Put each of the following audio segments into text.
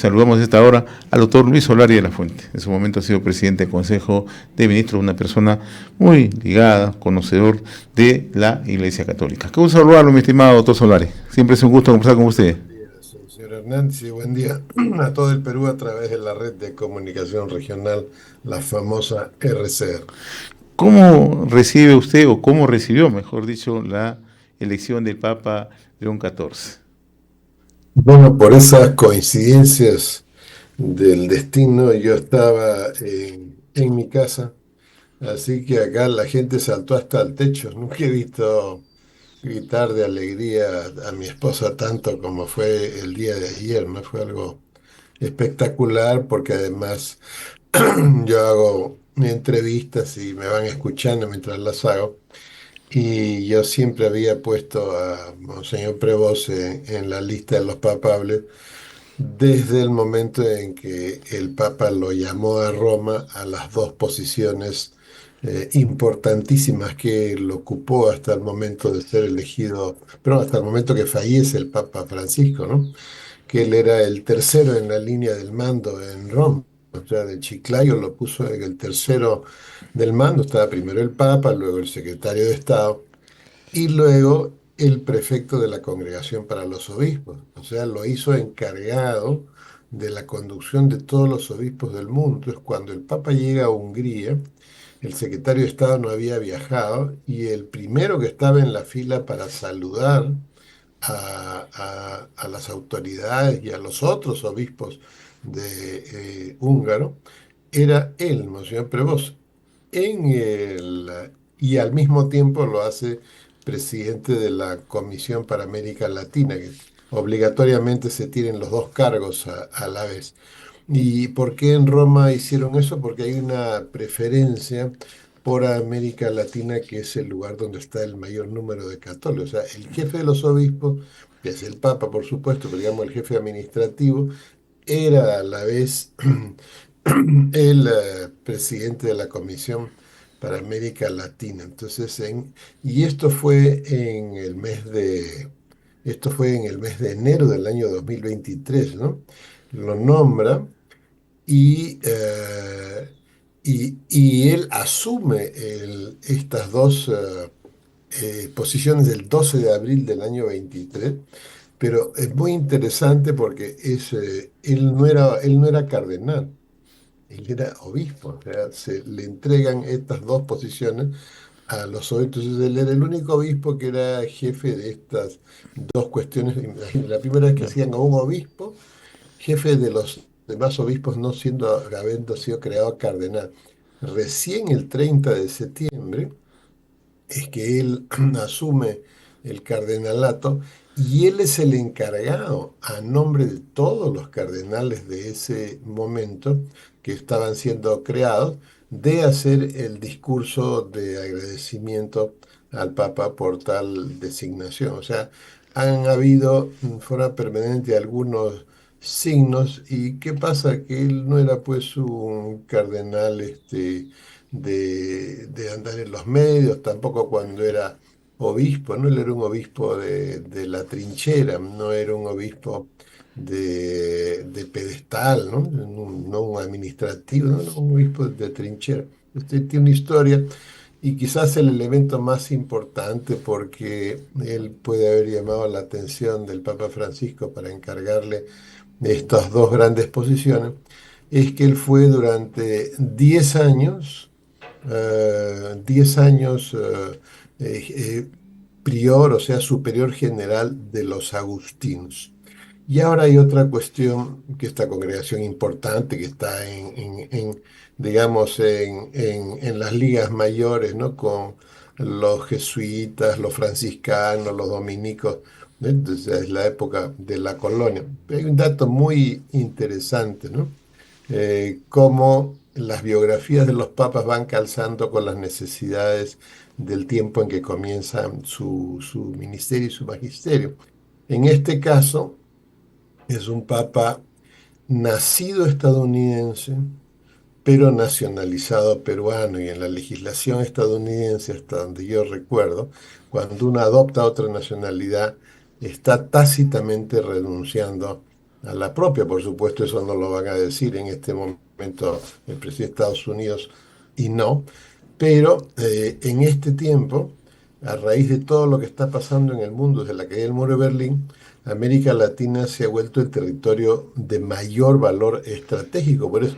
Saludamos a esta hora al doctor Luis Solari de la Fuente. En su momento ha sido presidente del Consejo de Ministros, una persona muy ligada, conocedor de la Iglesia Católica. Qué gusto saludarlo, mi estimado doctor Solari. Siempre es un gusto conversar con usted. Buen día, señor Hernández, y buen día a todo el Perú a través de la red de comunicación regional, la famosa RCR. ¿Cómo recibe usted, o cómo recibió, mejor dicho, la elección del Papa León XIV? Bueno, por esas coincidencias del destino, yo estaba en mi casa, así que acá la gente saltó hasta el techo. Nunca he visto gritar de alegría a mi esposa tanto como fue el día de ayer, ¿no? Fue algo espectacular porque además yo hago entrevistas y me van escuchando mientras las hago. Y yo siempre había puesto a Monseñor Prevost en la lista de los papables desde el momento en que el Papa lo llamó a Roma a las dos posiciones importantísimas que él ocupó hasta el momento de ser elegido, pero hasta el momento que fallece el Papa Francisco, ¿no? Que él era el tercero en la línea del mando en Roma. O sea, de Chiclayo lo puso en el tercero del mando. Estaba primero el Papa, luego el secretario de Estado y luego el prefecto de la Congregación para los Obispos. O sea, lo hizo encargado de la conducción de todos los obispos del mundo. Entonces, cuando el Papa llega a Hungría, el secretario de Estado no había viajado y el primero que estaba en la fila para saludar a las autoridades y a los otros obispos de húngaro, era él, Monseñor Prevost, y al mismo tiempo lo hace presidente de la Comisión para América Latina, que obligatoriamente se tienen los dos cargos a la vez. ¿Y por qué en Roma hicieron eso? Porque hay una preferencia por América Latina, que es el lugar donde está el mayor número de católicos. O sea, el jefe de los obispos, que es el Papa, por supuesto, pero digamos el jefe administrativo, era a la vez el presidente de la Comisión para América Latina. Entonces, y esto fue en el mes de enero del año 2023, ¿no? Lo nombra y, y él asume estas dos posiciones del 12 de abril del año 23, pero es muy interesante porque él no era cardenal, él era obispo. O sea, se le entregan estas dos posiciones a los obispos. Entonces él era el único obispo que era jefe de estas dos cuestiones. Imagínate, la primera vez que Claro. hacían a un obispo jefe de los demás obispos, no siendo, habiendo sido creado cardenal. Recién el 30 de septiembre es que él asume el cardenalato y él es el encargado, a nombre de todos los cardenales de ese momento que estaban siendo creados, de hacer el discurso de agradecimiento al Papa por tal designación. O sea, han habido en forma permanente algunos signos. ¿Y qué pasa? Que él no era pues un cardenal de andar en los medios, tampoco cuando era obispo, ¿no? Él era un obispo de la trinchera, no era un obispo de pedestal, ¿no? No un administrativo, no, no, un obispo de trinchera. Usted tiene una historia y quizás el elemento más importante porque él puede haber llamado la atención del Papa Francisco para encargarle de estas dos grandes posiciones, es que él fue durante 10 años 10 años prior, o sea, superior general de los agustinos. Y ahora hay otra cuestión, que esta congregación importante que está digamos, en las ligas mayores, ¿no? Con los jesuitas, los franciscanos, los dominicos, ¿no? Entonces es la época de la colonia. Hay un dato muy interesante, ¿no? Cómo las biografías de los papas van calzando con las necesidades del tiempo en que comienzan su ministerio y su magisterio. En este caso, es un papa nacido estadounidense, pero nacionalizado peruano, y en la legislación estadounidense, hasta donde yo recuerdo, cuando uno adopta otra nacionalidad, está tácitamente renunciando a la propia. Por supuesto, eso no lo van a decir en este momento el presidente de Estados Unidos y no, pero en este tiempo, a raíz de todo lo que está pasando en el mundo desde la caída del muro de Berlín, América Latina se ha vuelto el territorio de mayor valor estratégico. Por eso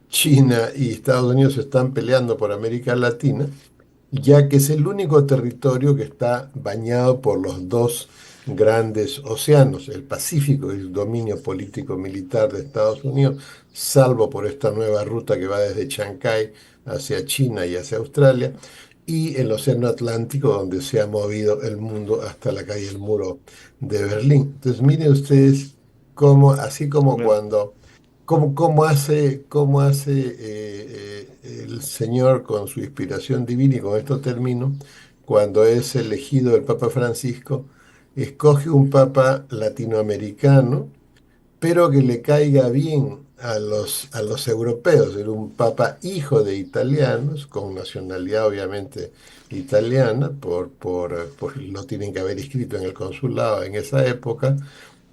China y Estados Unidos están peleando por América Latina, ya que es el único territorio que está bañado por los dos grandes océanos. El Pacífico es el dominio político-militar de Estados Unidos, salvo por esta nueva ruta que va desde Chancay hacia China y hacia Australia, y el Océano Atlántico, donde se ha movido el mundo hasta la caída del muro de Berlín. Entonces, miren ustedes cómo, así como Claro. cuando cómo hace el Señor con su inspiración divina, y con esto termino, cuando es elegido el Papa Francisco, escoge un Papa latinoamericano, pero que le caiga bien a los europeos. Era un papa hijo de italianos, con nacionalidad obviamente italiana, por lo tienen que haber escrito en el consulado en esa época,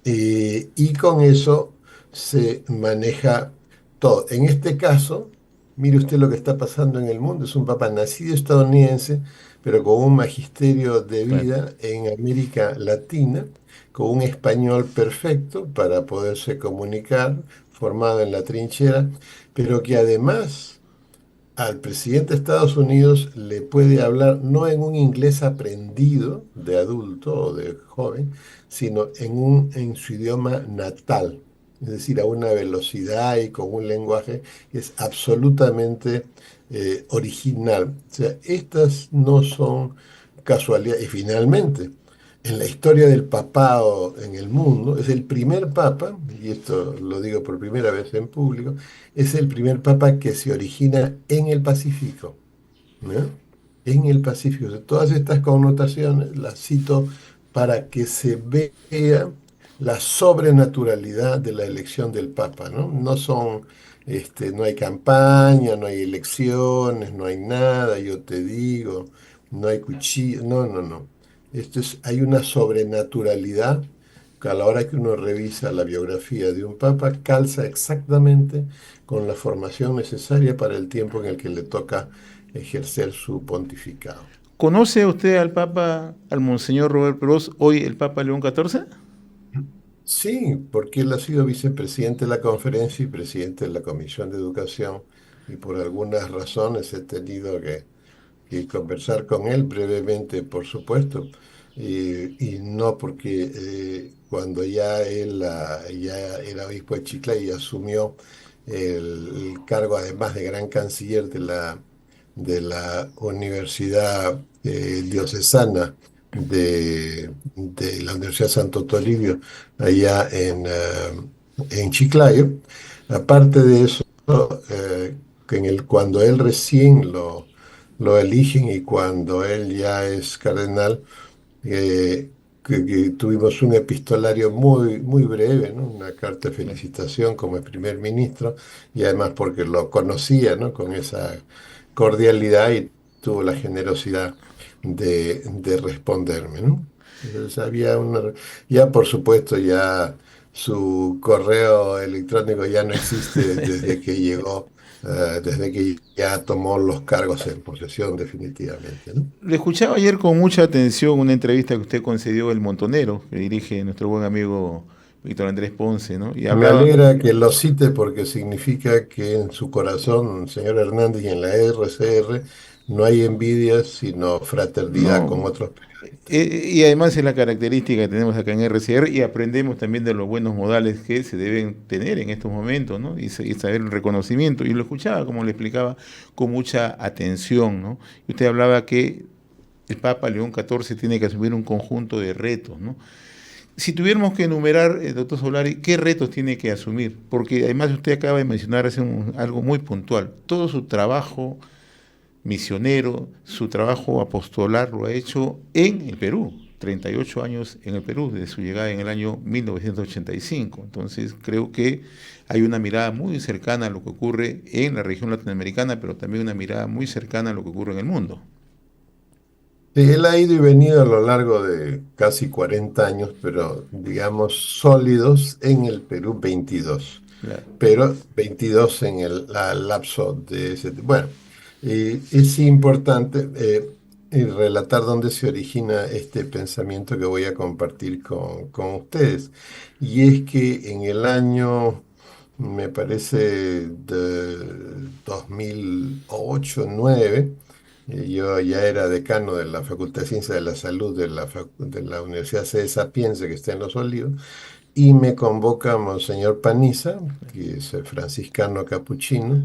y con eso se maneja todo. En este caso, mire usted lo que está pasando en el mundo. Es un papa nacido estadounidense, pero con un magisterio de Claro. vida en América Latina, con un español perfecto para poderse comunicar, formado en la trinchera, pero que además al presidente de Estados Unidos le puede hablar no en un inglés aprendido de adulto o de joven, sino en su idioma natal, es decir, a una velocidad y con un lenguaje que es absolutamente original. O sea, estas no son casualidades. Y finalmente, en la historia del papado en el mundo, es el primer papa, y esto lo digo por primera vez en público, es el primer papa que se origina en el Pacífico, ¿no? En el Pacífico. O sea, todas estas connotaciones las cito para que se vea la sobrenaturalidad de la elección del papa, ¿no? No son, no hay campaña, no hay elecciones, no hay nada, yo te digo, no hay cuchillo, no, no, no. Hay una sobrenaturalidad que a la hora que uno revisa la biografía de un papa, calza exactamente con la formación necesaria para el tiempo en el que le toca ejercer su pontificado. ¿Conoce usted al Papa, al Monseñor Robert Peros, hoy el Papa León XIV? Sí, porque él ha sido vicepresidente de la conferencia y presidente de la Comisión de Educación, y por algunas razones he tenido que conversar con él brevemente, por supuesto, y no porque cuando ya él ya era obispo de Chiclayo y asumió el cargo, además de gran canciller de la Universidad Diocesana de la Universidad Santo Toribio, allá en Chiclayo. Aparte de eso, cuando él recién lo eligen y cuando él ya es cardenal, que tuvimos un epistolario muy, muy breve, ¿no? Una carta de Claro. felicitación como el primer ministro, y además porque lo conocía, ¿no? Con esa cordialidad, y tuvo la generosidad de responderme, ¿no? Entonces había una... Ya por supuesto, ya su correo electrónico ya no existe desde que llegó, desde que ya tomó los cargos en posesión definitivamente, ¿no? Le escuchaba ayer con mucha atención una entrevista que usted concedió El Montonero, que dirige nuestro buen amigo Víctor Andrés Ponce, ¿no? Y Me hablaba, alegra que lo cite porque significa que en su corazón, señor Hernández, y en la RCR no hay envidia, sino fraternidad con no, otros periodistas. y además es la característica que tenemos acá en RCR y aprendemos también de los buenos modales que se deben tener en estos momentos, ¿no? Y saber el reconocimiento. Y lo escuchaba, como le explicaba, con mucha atención, ¿no? Y usted hablaba que el Papa León XIV tiene que asumir un conjunto de retos, ¿no? Si tuviéramos que enumerar, doctor Solari, ¿qué retos tiene que asumir? Porque además usted acaba de mencionar algo muy puntual. Todo su trabajo misionero, su trabajo apostolar lo ha hecho en el Perú. 38 años en el Perú, desde su llegada en el año 1985. Entonces creo que hay una mirada muy cercana a lo que ocurre en la región latinoamericana, pero también una mirada muy cercana a lo que ocurre en el mundo. Sí, él ha ido y venido a lo largo de casi 40 años, pero digamos sólidos en el Perú 22, Claro. pero 22 en el lapso de ese. Bueno, es importante relatar dónde se origina este pensamiento que voy a compartir con ustedes. Y es que en el año, me parece, de 2008-2009, yo ya era decano de la Facultad de Ciencias de la Salud de la Universidad C. Sapienza, que está en Los Olivos, y me convoca Monseñor Paniza, que es franciscano capuchino,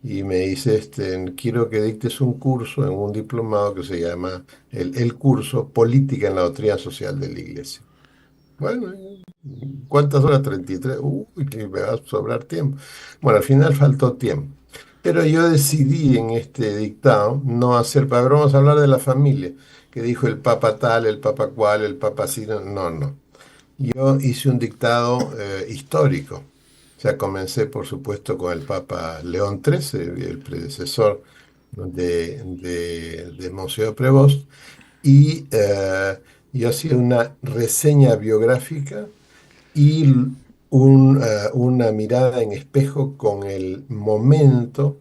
y me dice, quiero que dictes un curso en un diplomado que se llama el curso Política en la Doctrina Social de la Iglesia. Bueno, ¿cuántas horas? 33. Uy, que me va a sobrar tiempo. Bueno, al final faltó tiempo. Pero yo decidí en este dictado no hacer, pero vamos a hablar de la familia, que dijo el Papa tal, el Papa cual, el Papa así. No, no, no. Yo hice un dictado histórico. O sea, comencé, por supuesto, con el Papa León XIII, el predecesor de Monseñor Prevost, y yo hacía una reseña biográfica y una mirada en espejo con el momento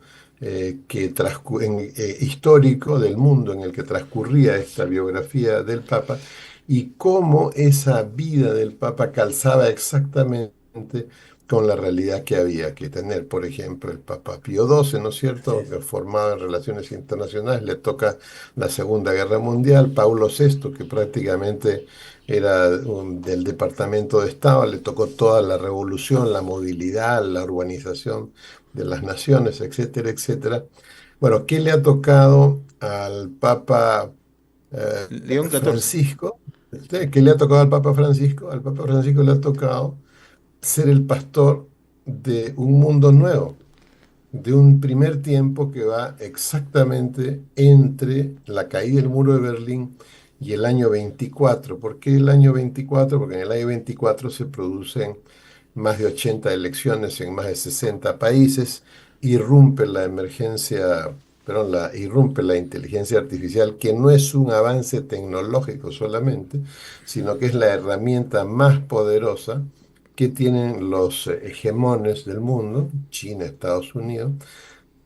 histórico del mundo en el que transcurría esta biografía del Papa y cómo esa vida del Papa calzaba exactamente con la realidad que había que tener. Por ejemplo, el Papa Pío XII, ¿no es Así cierto?, es. que formado en relaciones internacionales, le toca la Segunda Guerra Mundial. Paulo VI, que prácticamente era del Departamento de Estado, le tocó toda la revolución, la movilidad, la urbanización de las naciones, etcétera, etcétera. Bueno, ¿qué le ha tocado al Papa León XIV. Francisco? ¿Qué le ha tocado al Papa Francisco? Al Papa Francisco le ha tocado ser el pastor de un mundo nuevo, de un primer tiempo que va exactamente entre la caída del muro de Berlín y el año 24. ¿Por qué el año 24? Porque en el año 24 se producen más de 80 elecciones en más de 60 países, irrumpe la emergencia, perdón, irrumpe la inteligencia artificial, que no es un avance tecnológico solamente, sino que es la herramienta más poderosa que tienen los hegemones del mundo, China, Estados Unidos,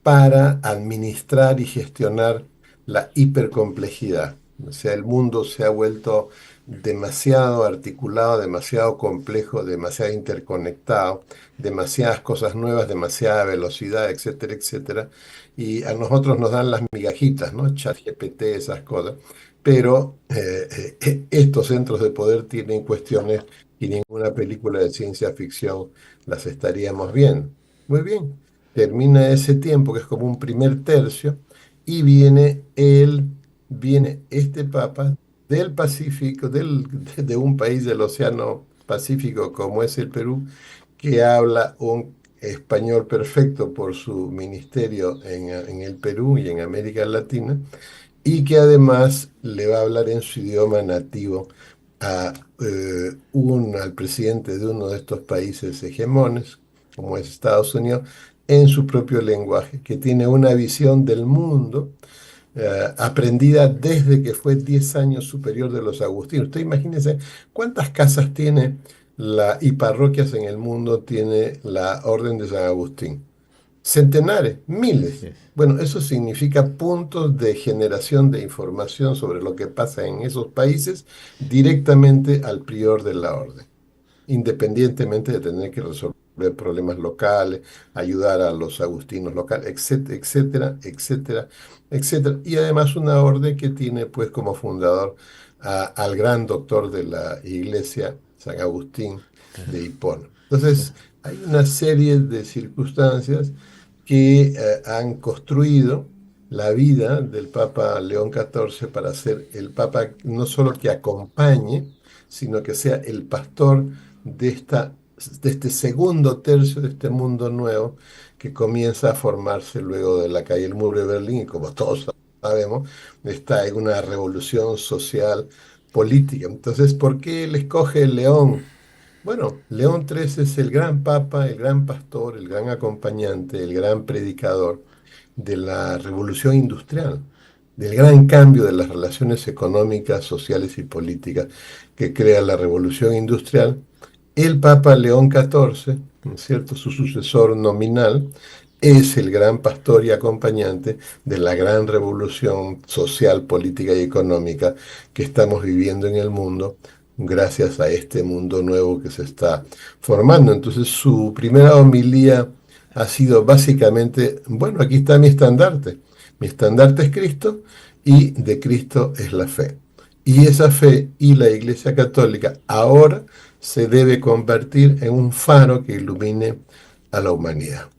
para administrar y gestionar la hipercomplejidad. O sea, el mundo se ha vuelto demasiado articulado, demasiado complejo, demasiado interconectado, demasiadas cosas nuevas, demasiada velocidad, etcétera, etcétera. Y a nosotros nos dan las migajitas, ¿no? ChatGPT, esas cosas. Pero estos centros de poder tienen cuestiones y ninguna película de ciencia ficción las estaríamos viendo. Muy bien, termina ese tiempo que es como un primer tercio y viene este Papa del Pacífico, de un país del Océano Pacífico como es el Perú, que habla un español perfecto por su ministerio en el Perú y en América Latina, y que además le va a hablar en su idioma nativo al presidente de uno de estos países hegemones, como es Estados Unidos, en su propio lenguaje, que tiene una visión del mundo aprendida desde que fue 10 años superior de los agustinos. Usted imagínese cuántas casas tiene y parroquias en el mundo tiene la Orden de San Agustín. Centenares, Así miles. es. Bueno, eso significa puntos de generación de información sobre lo que pasa en esos países directamente al prior de la orden, independientemente de tener que resolver problemas locales, ayudar a los agustinos locales, etcétera, etcétera, etcétera, etcétera. Y además una orden que tiene pues como fundador al gran doctor de la iglesia, San Agustín de Hipona. Entonces, hay una serie de circunstancias que han construido la vida del Papa León XIV para ser el Papa no solo que acompañe, sino que sea el pastor de este segundo tercio de este mundo nuevo que comienza a formarse luego de la caída del muro de Berlín y como todos sabemos, está en una revolución social política. Entonces, ¿por qué él escoge el León? Bueno, León XIII es el gran papa, el gran pastor, el gran acompañante, el gran predicador de la revolución industrial. del gran cambio de las relaciones económicas, sociales y políticas que crea la revolución industrial, el Papa León XIV, ¿no es cierto?, su sucesor nominal, es el gran pastor y acompañante de la gran revolución social, política y económica que estamos viviendo en el mundo gracias a este mundo nuevo que se está formando. Entonces, su primera homilía ha sido básicamente, bueno, aquí está mi estandarte. Mi estandarte es Cristo y de Cristo es la fe. Y esa fe y la Iglesia Católica ahora se debe convertir en un faro que ilumine a la humanidad.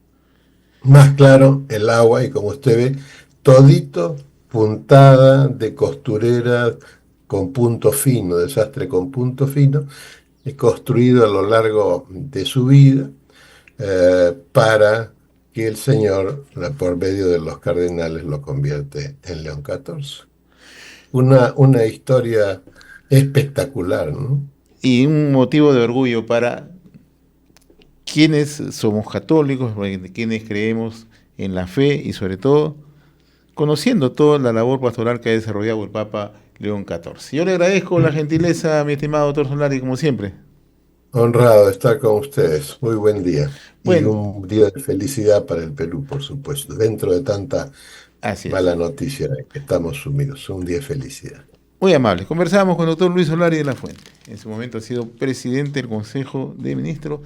Más claro el agua y como usted ve, todito puntada de costurera con punto fino, desastre con punto fino, es construido a lo largo de su vida para que el Señor, por medio de los cardenales, lo convierte en León XIV. Una historia espectacular, ¿no? Y un motivo de orgullo para quienes somos católicos, quienes creemos en la fe y sobre todo conociendo toda la labor pastoral que ha desarrollado el Papa León XIV. Yo le agradezco la gentileza, mi estimado doctor Solari, como siempre. Honrado de estar con ustedes. Muy buen día. Y Bueno, un día de felicidad para el Perú, por supuesto. Dentro de tanta así es. mala noticia en que estamos sumidos. Un día de felicidad. Muy amable. Conversamos con el doctor Luis Solari de la Fuente. En su momento ha sido presidente del Consejo de Ministros.